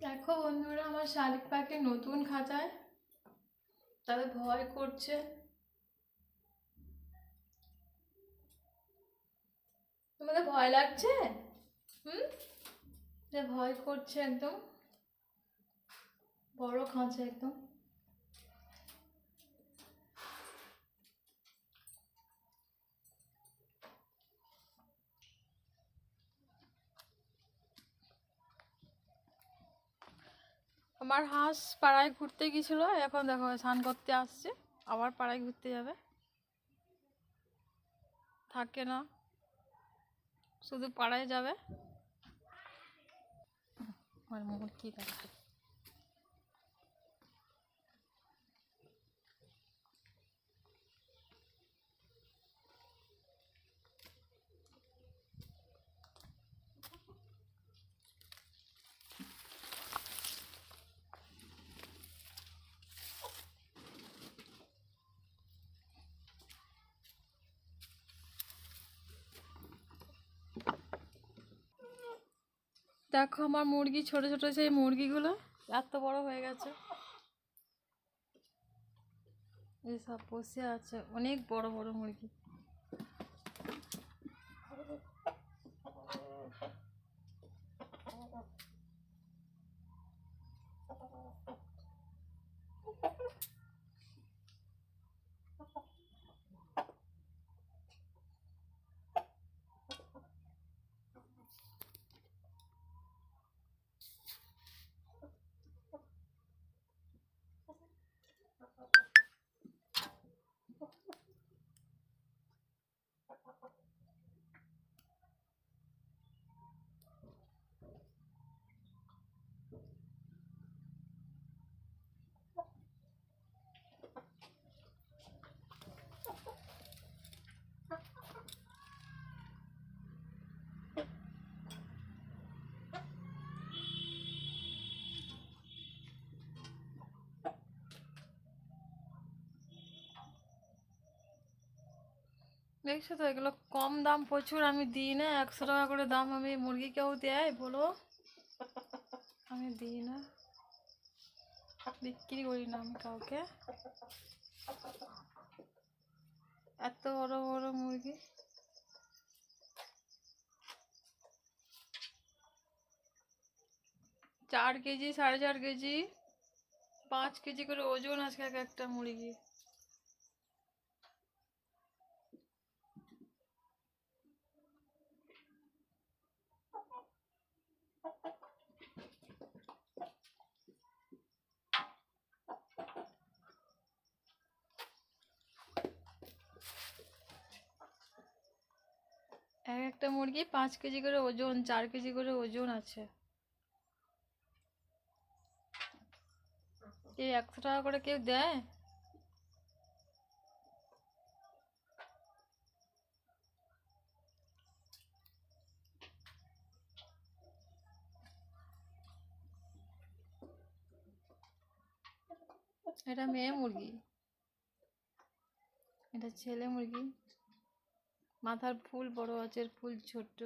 দেখো বন্ধুরা, আমার শালিক পাখি নতুন খাঁচায়, তবে ভয় করছে। তোমাদের ভয় লাগছে? ভয় করছে একদম, বড় খাঁচা একদম। আমার হাঁস পাড়ায় ঘুরতে গেছিল, এখন দেখো স্নান করতে আসছে, আবার পাড়ায় ঘুরতে যাবে। থাকে না, শুধু পাড়ায় যাবে। আমার মুরগি দেখো, দেখো আমার মুরগি, ছোট ছোট সেই মুরগিগুলো এত বড় হয়ে গেছে। এইসব বসে আছে, অনেক বড় বড় মুরগি। দেখছো তো, এগুলো কম দাম প্রচুর, আমি দিই না। 100 টাকা করে দাম। আমি মুরগি কেউ দেয় বলো? আমি দিই না, বিক্রি করি না আমি কাউকে। এত বড় বড় মুরগি, 4 কেজি, 4.5 কেজি, 5 কেজি করে ওজন আজকে এক একটা মুরগি। এক একটা মুরগি 5 কেজি করে ওজন, 4 কেজি করে ওজন আছে। এই 100 টাকা করে কেউ দেয়? এটা মেয়ে মুরগি, এটা ছেলে মুরগি। মাথার ফুল বড় আছে, ফুল ছোট।